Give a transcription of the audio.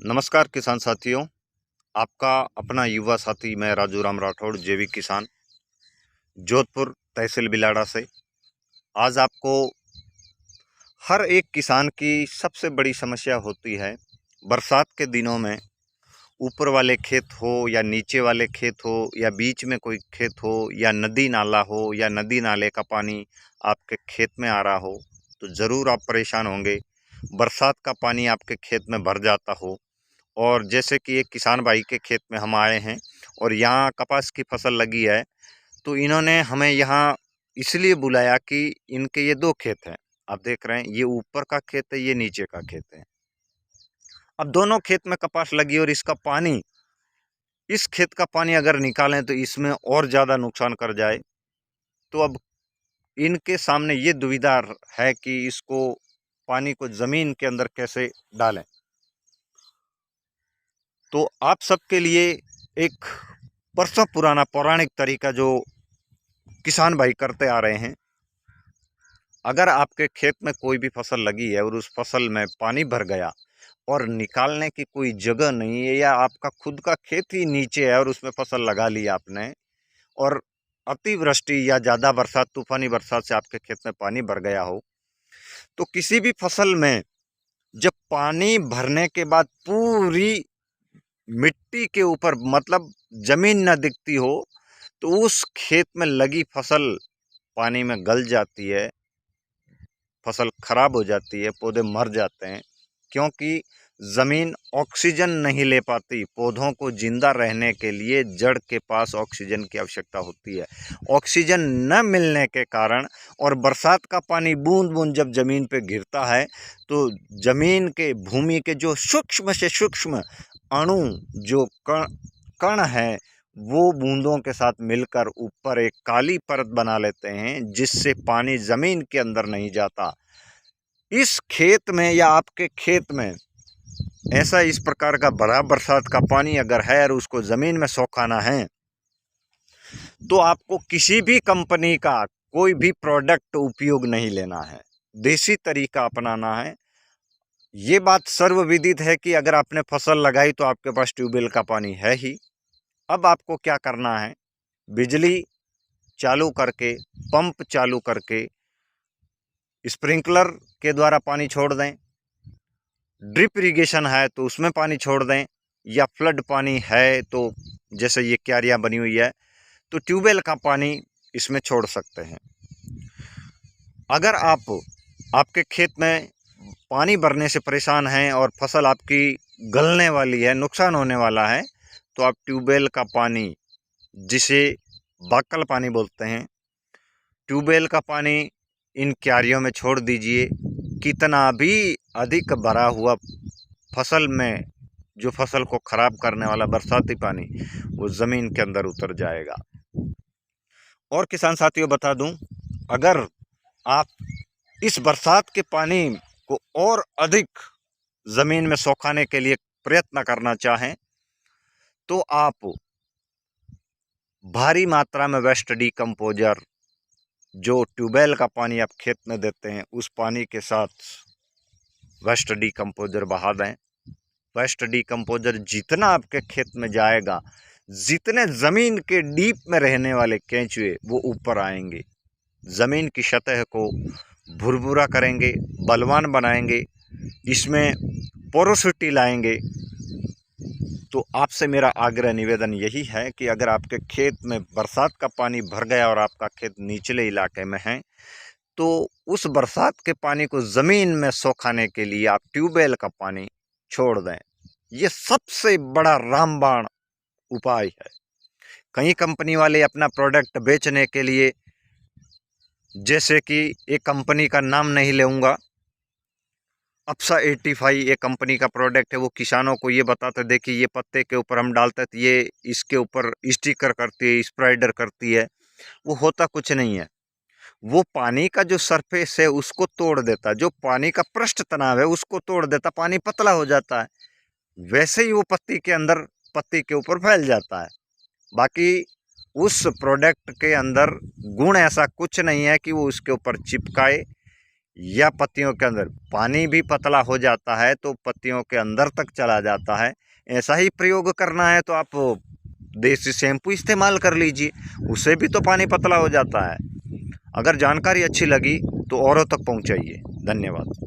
नमस्कार किसान साथियों। आपका अपना युवा साथी मैं राजू राम राठौड़, जैविक किसान, जोधपुर तहसील बिलाड़ा से। आज आपको हर एक किसान की सबसे बड़ी समस्या होती है बरसात के दिनों में। ऊपर वाले खेत हो या नीचे वाले खेत हो या बीच में कोई खेत हो या नदी नाला हो या नदी नाले का पानी आपके खेत में आ रहा हो तो ज़रूर आप परेशान होंगे। बरसात का पानी आपके खेत में भर जाता हो और जैसे कि एक किसान भाई के खेत में हम आए हैं और यहाँ कपास की फसल लगी है, तो इन्होंने हमें यहाँ इसलिए बुलाया कि इनके ये दो खेत हैं। आप देख रहे हैं, ये ऊपर का खेत है, ये नीचे का खेत है। अब दोनों खेत में कपास लगी और इसका पानी, इस खेत का पानी अगर निकालें तो इसमें और ज़्यादा नुकसान कर जाए। तो अब इनके सामने ये दुविधा है कि इसको पानी को ज़मीन के अंदर कैसे डालें। तो आप सबके लिए एक बरसों पुराना पौराणिक तरीका जो किसान भाई करते आ रहे हैं। अगर आपके खेत में कोई भी फसल लगी है और उस फसल में पानी भर गया और निकालने की कोई जगह नहीं है, या आपका खुद का खेत ही नीचे है और उसमें फसल लगा ली आपने, और अतिवृष्टि या ज़्यादा बरसात, तूफानी बरसात से आपके खेत में पानी भर गया हो, तो किसी भी फसल में जब पानी भरने के बाद पूरी मिट्टी के ऊपर, मतलब जमीन न दिखती हो, तो उस खेत में लगी फसल पानी में गल जाती है, फसल खराब हो जाती है, पौधे मर जाते हैं, क्योंकि ज़मीन ऑक्सीजन नहीं ले पाती। पौधों को जिंदा रहने के लिए जड़ के पास ऑक्सीजन की आवश्यकता होती है। ऑक्सीजन न मिलने के कारण और बरसात का पानी बूंद बूंद जब ज़मीन पे गिरता है तो ज़मीन के, भूमि के जो सूक्ष्म से सूक्ष्म अणु, जो कण है, वो बूंदों के साथ मिलकर ऊपर एक काली परत बना लेते हैं, जिससे पानी ज़मीन के अंदर नहीं जाता। इस खेत में या आपके खेत में ऐसा इस प्रकार का बड़ा बरसात का पानी अगर है और उसको ज़मीन में सोखाना है, तो आपको किसी भी कंपनी का कोई भी प्रोडक्ट उपयोग नहीं लेना है, देसी तरीका अपनाना है। ये बात सर्वविदित है कि अगर आपने फसल लगाई तो आपके पास ट्यूबवेल का पानी है ही। अब आपको क्या करना है, बिजली चालू करके, पंप चालू करके, स्प्रिंकलर के द्वारा पानी छोड़ दें। ड्रिप इरिगेशन है तो उसमें पानी छोड़ दें, या फ्लड पानी है तो जैसे ये क्यारियाँ बनी हुई है तो ट्यूबवेल का पानी इसमें छोड़ सकते हैं। अगर आपके खेत में पानी भरने से परेशान हैं और फसल आपकी गलने वाली है, नुकसान होने वाला है, तो आप ट्यूबवेल का पानी, जिसे बाकल पानी बोलते हैं, ट्यूबवेल का पानी इन क्यारियों में छोड़ दीजिए। कितना भी अधिक भरा हुआ फसल में, जो फसल को ख़राब करने वाला बरसाती पानी, वो ज़मीन के अंदर उतर जाएगा। और किसान साथियों बता दूं, अगर आप इस बरसात के पानी को और अधिक ज़मीन में सोखाने के लिए प्रयत्न करना चाहें, तो आप भारी मात्रा में वेस्ट डीकम्पोजर, जो ट्यूबवेल का पानी आप खेत में देते हैं, उस पानी के साथ वेस्ट डीकम्पोजर बहा दें। वेस्ट डीकम्पोजर जितना आपके खेत में जाएगा, जितने ज़मीन के डीप में रहने वाले केंचुए वो ऊपर आएंगे, ज़मीन की सतह को भुरभुरा करेंगे, बलवान बनाएंगे, इसमें पोरोसिटी लाएंगे। तो आपसे मेरा आग्रह निवेदन यही है कि अगर आपके खेत में बरसात का पानी भर गया और आपका खेत निचले इलाके में है, तो उस बरसात के पानी को ज़मीन में सोखाने के लिए आप ट्यूबवेल का पानी छोड़ दें। ये सबसे बड़ा रामबाण उपाय है। कई कंपनी वाले अपना प्रोडक्ट बेचने के लिए, जैसे कि एक कंपनी का नाम नहीं लूँगा, अप्सा 85 एक कंपनी का प्रोडक्ट है, वो किसानों को ये बताते, देखिए ये पत्ते के ऊपर हम डालते हैं तो ये इसके ऊपर स्टिकर करती है, स्प्राइडर करती है। वो होता कुछ नहीं है। वो पानी का जो सरफेस है उसको तोड़ देता, जो पानी का पृष्ठ तनाव है उसको तोड़ देता, पानी पतला हो जाता है। वैसे ही वो पत्ती के अंदर, पत्ती के ऊपर फैल जाता है। बाकी उस प्रोडक्ट के अंदर गुण ऐसा कुछ नहीं है कि वो उसके ऊपर चिपकाए या पत्तियों के अंदर पानी भी पतला हो जाता है तो पत्तियों के अंदर तक चला जाता है। ऐसा ही प्रयोग करना है तो आप देसी शैम्पू इस्तेमाल कर लीजिए, उससे भी तो पानी पतला हो जाता है। अगर जानकारी अच्छी लगी तो औरों तक पहुंचाइए। धन्यवाद।